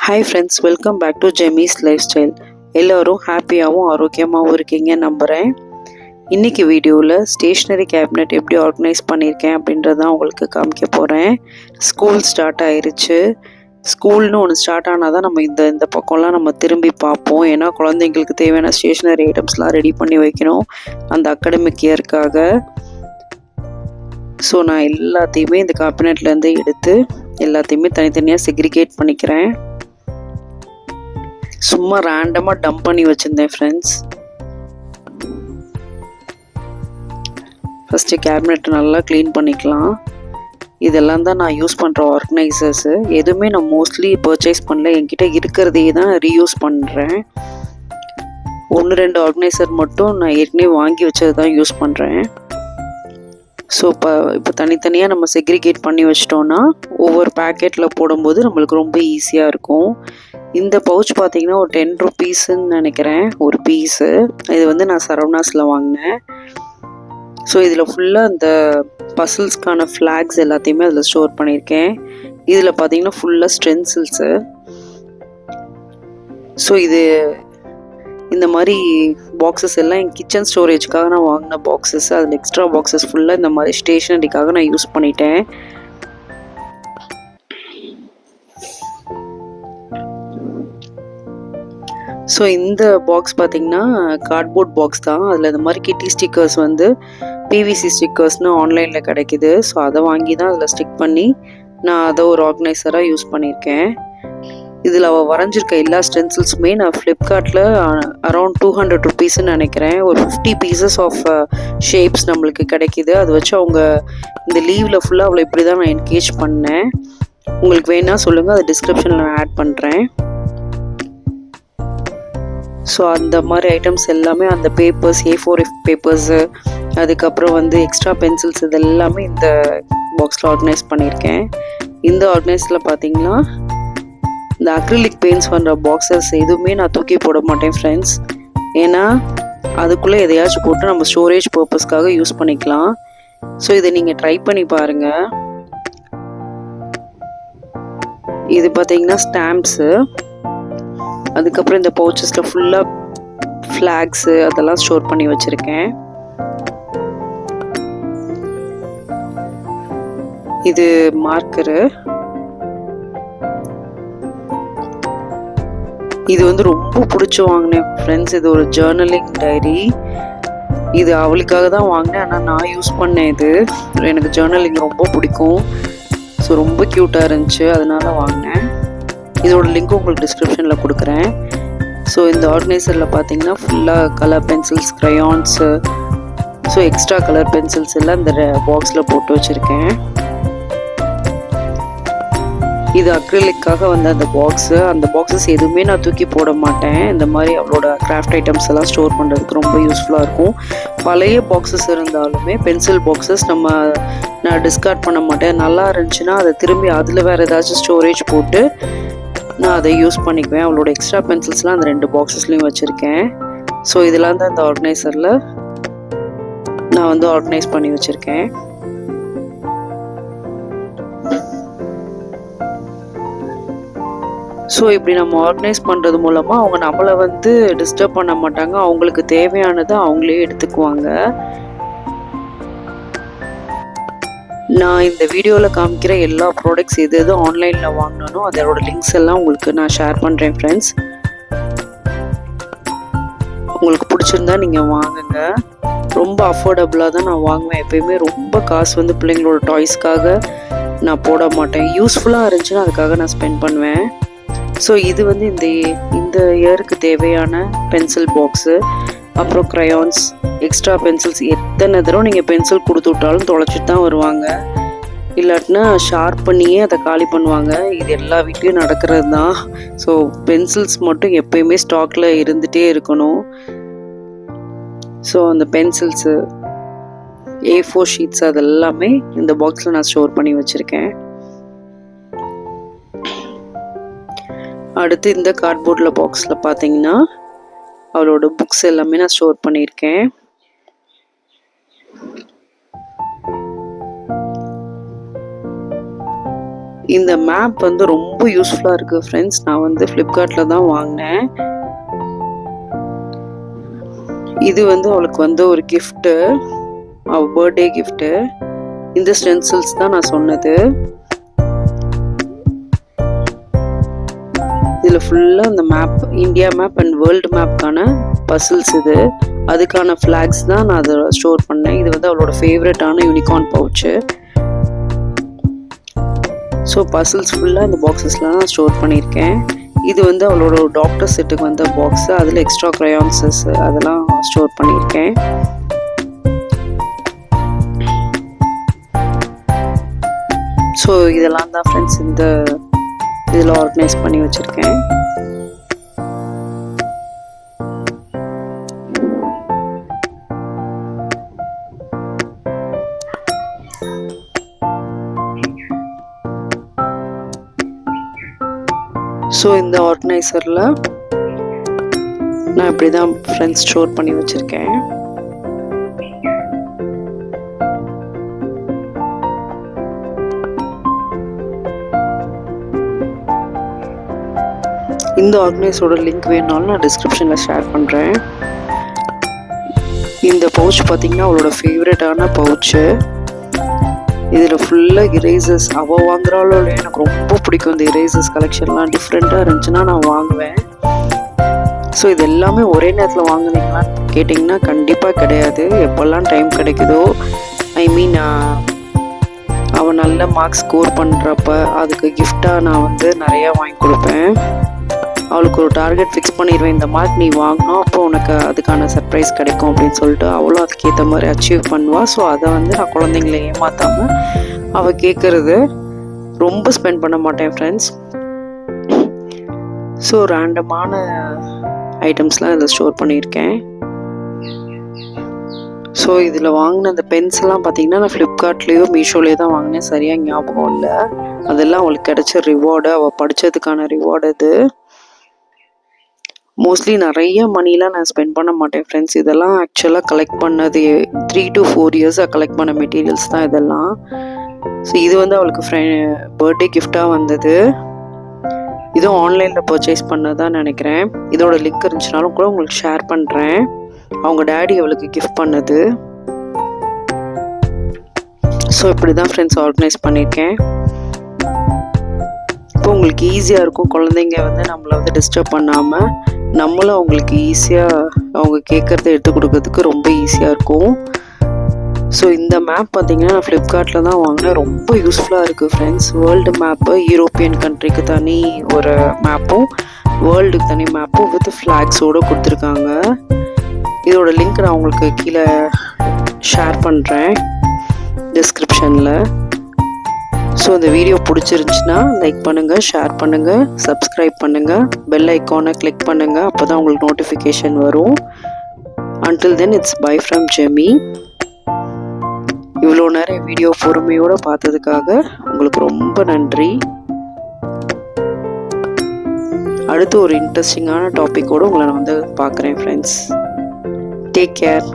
Hi friends, welcome back to ஜெமிஸ் life style. எல்லோரும் ஹாப்பியாகவும் ஆரோக்கியமாகவும் இருக்கீங்க நம்புகிறேன். இன்றைக்கி வீடியோவில் ஸ்டேஷ்னரி கேபினெட் எப்படி ஆர்கனைஸ் பண்ணியிருக்கேன் அப்படின்றதான் உங்களுக்கு காமிக்க போகிறேன். ஸ்கூல் ஸ்டார்ட் ஆயிடுச்சு. ஸ்கூல்னு ஒன்று ஸ்டார்ட் ஆனால் தான் நம்ம இந்த பக்கம்லாம் நம்ம திரும்பி பார்ப்போம். ஏன்னா குழந்தைங்களுக்கு தேவையான ஸ்டேஷ்னரி ஐட்டம்ஸ்லாம் ரெடி பண்ணி வைக்கணும் அந்த அகாடமிக் இயர்க்காக. ஸோ நான் எல்லாத்தையுமே இந்த கேபினெட்லேருந்து எடுத்து எல்லாத்தையுமே தனித்தனியாக செக்ரிகேட் பண்ணிக்கிறேன். சும்மா ரேண்டமாக டம்ப் பண்ணி வச்சுருந்தேன் ஃப்ரெண்ட்ஸ். ஃபஸ்ட்டு கேபினெட் நல்லா க்ளீன் பண்ணிக்கலாம். இதெல்லாம் தான் நான் யூஸ் பண்ணுற ஆர்கனைசர்ஸு. எதுவுமே நான் மோஸ்ட்லி பர்ச்சேஸ் பண்ணல, என்கிட்ட இருக்கிறதே தான் ரீயூஸ் பண்ணுறேன். 1-2 ஆர்கனைசர் மட்டும் நான் ஏற்கனவே வாங்கி வச்சது தான் யூஸ் பண்ணுறேன். ஸோ இப்போ தனித்தனியாக நம்ம செக்ரிகேட் பண்ணி வச்சிட்டோன்னா ஒவ்வொரு பேக்கெட்டில் போடும்போது நம்மளுக்கு ரொம்ப ஈஸியாக இருக்கும். இந்த பவுச் பார்த்திங்கன்னா ஒரு 10 ருபீஸுன்னு நினைக்கிறேன் ஒரு பீஸு. இது வந்து நான் சரவணாஸில் வாங்கினேன். ஸோ இதில் ஃபுல்லாக இந்த பசில்ஸ்க்கான ஃப்ளாக்ஸ் எல்லாத்தையுமே அதில் ஸ்டோர் பண்ணியிருக்கேன். இதில் பார்த்திங்கன்னா ஃபுல்லாக ஸ்டென்சில்ஸு. ஸோ இந்த மாதிரி பாக்ஸஸ் எல்லாம் என் கிச்சன் ஸ்டோரேஜ்க்காக நான் வாங்கின பாக்ஸஸ். அதில் எக்ஸ்ட்ரா பாக்ஸஸ் ஃபுல்லாக இந்த மாதிரி ஸ்டேஷ்னரிக்காக நான் யூஸ் பண்ணிட்டேன். ஸோ இந்த பாக்ஸ் பார்த்திங்கன்னா கார்ட்போர்ட் பாக்ஸ் தான். அதில் இந்த மாதிரி கிட்டி ஸ்டிக்கர்ஸ் வந்து பிவிசி ஸ்டிக்கர்ஸ்னு ஆன்லைனில் கிடைக்கிது. ஸோ அதை வாங்கி தான் அதில் ஸ்டிக் பண்ணி நான் அதை ஒரு ஆர்கனைசராக யூஸ் பண்ணியிருக்கேன். இதில் அவள் வரைஞ்சிருக்க எல்லா ஸ்டென்சில்ஸுமே நான் ஃப்ளிப்கார்ட்டில் அரௌண்ட் 200 ருபீஸ்ன்னு நினைக்கிறேன். ஒரு 50 பீசஸ் ஆஃப் ஷேப்ஸ் நம்மளுக்கு கிடைக்கிது. அதை வச்சு அவங்க இந்த லீவில் ஃபுல்லாக அவளை இப்படி தான் நான் என்கேஜ் பண்ணேன். உங்களுக்கு வேணால் சொல்லுங்கள், அதை டிஸ்கிரிப்ஷனில் நான் ஆட் பண்ணுறேன். ஸோ அந்த மாதிரி ஐட்டம்ஸ் எல்லாமே அந்த பேப்பர்ஸ், A4 பேப்பர்ஸு, அதுக்கப்புறம் வந்து எக்ஸ்ட்ரா பென்சில்ஸ், இது எல்லாமே இந்த பாக்ஸில் ஆர்கனைஸ் பண்ணியிருக்கேன். இந்த ஆர்கனைஸில் பார்த்தீங்கன்னா இந்த அக்ரிலிக் பெயிண்ட்ஸ் பண்ணுற பாக்ஸஸ் எதுவுமே நான் தூக்கி போட மாட்டேன் ஃப்ரெண்ட்ஸ். ஏன்னா அதுக்குள்ளே எதையாச்சும் போட்டு நம்ம ஸ்டோரேஜ் பர்பஸ்க்காக யூஸ் பண்ணிக்கலாம். ஸோ இதை நீங்கள் ட்ரை பண்ணி பாருங்கள். இது பார்த்தீங்கன்னா ஸ்டாம்ப்ஸு. அதுக்கப்புறம் இந்த பவுச்சஸில் ஃபுல்லாக ஃப்ளாக்ஸு அதெல்லாம் ஸ்டோர் பண்ணி வச்சுருக்கேன். இது மார்க்கரு. இது வந்து ரொம்ப பிடிச்சி வாங்கினேன் ஃப்ரெண்ட்ஸ். இது ஒரு ஜேர்னலிங் டைரி. இது அவளுக்காக தான் வாங்கினேன், ஆனால் நான் யூஸ் பண்ணேன். இது எனக்கு ஜேர்னலிங் ரொம்ப பிடிக்கும். ஸோ ரொம்ப க்யூட்டாக இருந்துச்சு, அதனால வாங்கினேன். இதோட லிங்க் உங்களுக்கு டிஸ்கிரிப்ஷனில் கொடுக்குறேன். ஸோ இந்த ஆர்கனைசரில் பார்த்தீங்கன்னா ஃபுல்லாக colour pencils, crayons, so extra colour pencils எல்லாம் இந்த பாக்ஸில் போட்டு வச்சுருக்கேன். இது அக்ரிலிக்காக வந்த அந்த பாக்ஸு. அந்த பாக்ஸஸ் எதுவுமே நான் தூக்கி போட மாட்டேன். இந்த மாதிரி அவளோட கிராஃப்ட் ஐட்டம்ஸ் எல்லாம் ஸ்டோர் பண்ணுறதுக்கு ரொம்ப யூஸ்ஃபுல்லாக இருக்கும். பழைய பாக்ஸஸ் இருந்தாலுமே பென்சில் பாக்ஸஸ் நான் டிஸ்கார்ட் பண்ண மாட்டேன். நல்லா இருந்துச்சுன்னா அதை திரும்பி அதில் வேறு ஏதாச்சும் ஸ்டோரேஜ் போட்டு நான் அதை யூஸ் பண்ணிக்குவேன். அவளோட எக்ஸ்ட்ரா பென்சில்ஸ்லாம் அந்த 2 பாக்ஸஸ்லேயும் வச்சுருக்கேன். ஸோ இதெல்லாம் தான் இந்த ஆர்கனைசரில் நான் வந்து ஆர்கனைஸ் பண்ணி வச்சுருக்கேன். ஸோ இப்படி நம்ம ஆர்கனைஸ் பண்ணுறது மூலமாக அவங்க நம்மளை வந்து டிஸ்டர்ப் பண்ண மாட்டாங்க. அவங்களுக்கு தேவையானதை அவங்களே எடுத்துக்குவாங்க. நான் இந்த வீடியோவில் காமிக்கிற எல்லா ப்ராடக்ட்ஸ் எது ஆன்லைனில் வாங்கினோ அதோட லிங்க்ஸ் எல்லாம் உங்களுக்கு நான் ஷேர் பண்ணுறேன் ஃப்ரெண்ட்ஸ். உங்களுக்கு பிடிச்சிருந்தா நீங்கள் வாங்குங்க. ரொம்ப அஃபோர்டபுளாக தான் நான் வாங்குவேன் எப்பயுமே. ரொம்ப காசு வந்து பிள்ளைங்களோட டாய்ஸ்க்காக நான் போட மாட்டேன். யூஸ்ஃபுல்லாக இருந்துச்சுன்னா அதுக்காக நான் ஸ்பெண்ட் பண்ணுவேன். ஸோ இது வந்து இந்த இயருக்கு தேவையான பென்சில் பாக்ஸு, அப்புறம் க்ரையான்ஸ், எக்ஸ்ட்ரா பென்சில்ஸ். எத்தனை தடவை நீங்கள் பென்சில் கொடுத்து விட்டாலும் தொலைச்சிட்டு தான் வருவாங்க, இல்லாட்டினா ஷார்ப் பண்ணியே அதை காலி பண்ணுவாங்க. இது எல்லா வீட்லேயும் நடக்கிறது தான். ஸோ பென்சில்ஸ் மட்டும் எப்பயுமே ஸ்டாக்கில் இருந்துகிட்டே இருக்கணும். ஸோ அந்த பென்சில்ஸு, A4 ஷீட்ஸ் அதெல்லாமே இந்த பாக்ஸில் நான் ஸ்டோர் பண்ணி வச்சுருக்கேன். அடுத்து இந்த கார்ட்போர்டில் பாக்ஸில் பார்த்தீங்கன்னா அவளோட புக்ஸ் எல்லாமே நான் ஸ்டோர் பண்ணியிருக்கேன். இந்த மேப் வந்து ரொம்ப யூஸ்ஃபுல்லாக இருக்குது ஃப்ரெண்ட்ஸ். நான் வந்து ஃப்ளிப்கார்ட்டில் தான் வாங்கினேன். இது வந்து அவளுக்கு வந்து ஒரு கிஃப்ட்டு, அவள் பர்த்டே கிஃப்ட்டு. இந்த ஸ்டென்சில்ஸ் தான் நான் சொன்னது. இதில் ஃபுல்லாக அந்த map, India map and world மேப்கான பசில்ஸ் இது. அதுக்கான ஃப்ளாக்ஸ் தான் நான் அதை ஸ்டோர் பண்ணேன். இது வந்து அவளோட ஃபேவரட்டான யூனிகார்ன் பவுச்சு. ஸோ பசில்ஸ் ஃபுல்லாக இந்த பாக்ஸஸ்லாம் நான் ஸ்டோர் பண்ணியிருக்கேன். இது வந்து அவளோட டாக்டர் செட்டுக்கு வந்த பாக்ஸு. அதில் எக்ஸ்ட்ரா க்ரையான்ஸஸ் அதெல்லாம் ஸ்டோர் பண்ணியிருக்கேன். ஸோ இதெல்லாம் தான் ஃப்ரெண்ட்ஸ் இந்த இதில் ஆர்கனைஸ் பண்ணி வச்சுருக்கேன். ஸோ இந்த ஆர்கனைசரில் நான் இப்படி தான் ஃப்ரெண்ட்ஸ் ஸ்டோர் பண்ணி வச்சுருக்கேன். இந்த ஆர்கனைஸோட லிங்க் வேணுனாலும் நான் டிஸ்கிரிப்ஷனில் ஷேர் பண்ணுறேன். இந்த பவுச் பார்த்திங்கன்னா அவளோட ஃபேவரட்டான பவுச்சு. இதில் ஃபுல்லாக இரேசர்ஸ் அவள் வாங்குறாளோ இல்லையா, எனக்கு ரொம்ப பிடிக்கும் இந்த இரேசர்ஸ் கலெக்ஷன்லாம். டிஃப்ரெண்ட்டாக இருந்துச்சுன்னா நான் வாங்குவேன். ஸோ இது எல்லாமே ஒரே நேரத்தில் வாங்குனீங்களான்னு கேட்டிங்கன்னா கண்டிப்பாக கிடையாது. எப்போல்லாம் டைம் கிடைக்குதோ, ஐ மீன் அவள் நல்ல மார்க்ஸ் ஸ்கோர் பண்ணுறப்ப அதுக்கு கிஃப்டாக நான் வந்து நிறையா வாங்கி கொடுப்பேன். அவளுக்கு ஒரு டார்கெட் ஃபிக்ஸ் பண்ணிடுவேன், இந்த மார்க் நீ வாங்கினோம் அப்போ உனக்கு அதுக்கான சர்ப்ரைஸ் கிடைக்கும் அப்படின்னு சொல்லிட்டு அவளும் அதுக்கேற்ற மாதிரி அச்சீவ் பண்ணுவாள். ஸோ அதை வந்து நான் குழந்தைங்களை ஏமாற்றாமல் அவள் கேட்குறது ரொம்ப ஸ்பெண்ட் பண்ண மாட்டேன் ஃப்ரெண்ட்ஸ். ஸோ ரேண்டமான ஐட்டம்ஸ்லாம் இதில் ஸ்டோர் பண்ணியிருக்கேன். ஸோ இதில் வாங்கின அந்த பென்ஸ்லாம் பார்த்தீங்கன்னா நான் ஃப்ளிப்கார்ட்லேயோ மீஷோலேயோ தான் வாங்கினேன், சரியாக ஞாபகம் இல்லை. அதெல்லாம் அவளுக்கு கிடைச்ச ரிவார்டு, அவள் படித்ததுக்கான ரிவார்டு அது. மோஸ்ட்லி நிறைய மணிலாம் நான் ஸ்பெண்ட் பண்ண மாட்டேன் ஃப்ரெண்ட்ஸ். இதெல்லாம் ஆக்சுவலாக கலெக்ட் பண்ணது 3 to 4 இயர்ஸாக கலெக்ட் பண்ண மெட்டீரியல்ஸ் தான் இதெல்லாம். ஸோ இது வந்து அவளுக்கு பர்த்டே கிஃப்டாக வந்தது. இதுவும் ஆன்லைனில் பர்ச்சேஸ் பண்ணதான் நினைக்கிறேன். இதோட லிங்க் இருந்துச்சுனாலும் கூட உங்களுக்கு ஷேர் பண்ணுறேன். அவங்க டேடி அவளுக்கு கிஃப்ட் பண்ணது. ஸோ இப்படி தான் ஃப்ரெண்ட்ஸ் ஆர்கனைஸ் பண்ணியிருக்கேன். இப்போ உங்களுக்கு ஈஸியாக இருக்கும், குழந்தைங்க வந்து நம்மளை வந்து டிஸ்டர்ப் பண்ணாமல் நம்மளும் அவங்களுக்கு ஈஸியாக அவங்க கேட்குறத எடுத்து கொடுக்கறதுக்கு ரொம்ப ஈஸியாக இருக்கும். ஸோ இந்த மேப் பார்த்திங்கன்னா நான் ஃப்ளிப்கார்ட்டில் தான் வாங்கினேன். ரொம்ப யூஸ்ஃபுல்லாக இருக்குது ஃப்ரெண்ட்ஸ். வேர்ல்டு மேப்பு, யூரோப்பியன் கண்ட்ரிக்கு தனி ஒரு மேப்பும் வேர்ல்டுக்கு தனி மேப்பும் வித் ஃப்ளாக்ஸோடு கொடுத்துருக்காங்க. இதோட லிங்க் நான் உங்களுக்கு கீழே ஷேர் பண்ணுறேன் டிஸ்கிரிப்ஷனில். ஸோ இந்த வீடியோ பிடிச்சிருந்துச்சுன்னா லைக் பண்ணுங்கள், ஷேர் பண்ணுங்கள், சப்ஸ்கிரைப் பண்ணுங்கள், பெல் ஐக்கானை கிளிக் பண்ணுங்கள். அப்போ தான் உங்களுக்கு நோட்டிஃபிகேஷன் வரும். Until then, it's bye from Jemmy. இவ்வளோ நேரம் வீடியோ பொறுமையோடு பார்த்ததுக்காக உங்களுக்கு ரொம்ப நன்றி. அடுத்து ஒரு இன்ட்ரெஸ்டிங்கான டாப்பிக்கோடு உங்களை நான் வந்து பார்க்குறேன் ஃப்ரெண்ட்ஸ். Take care.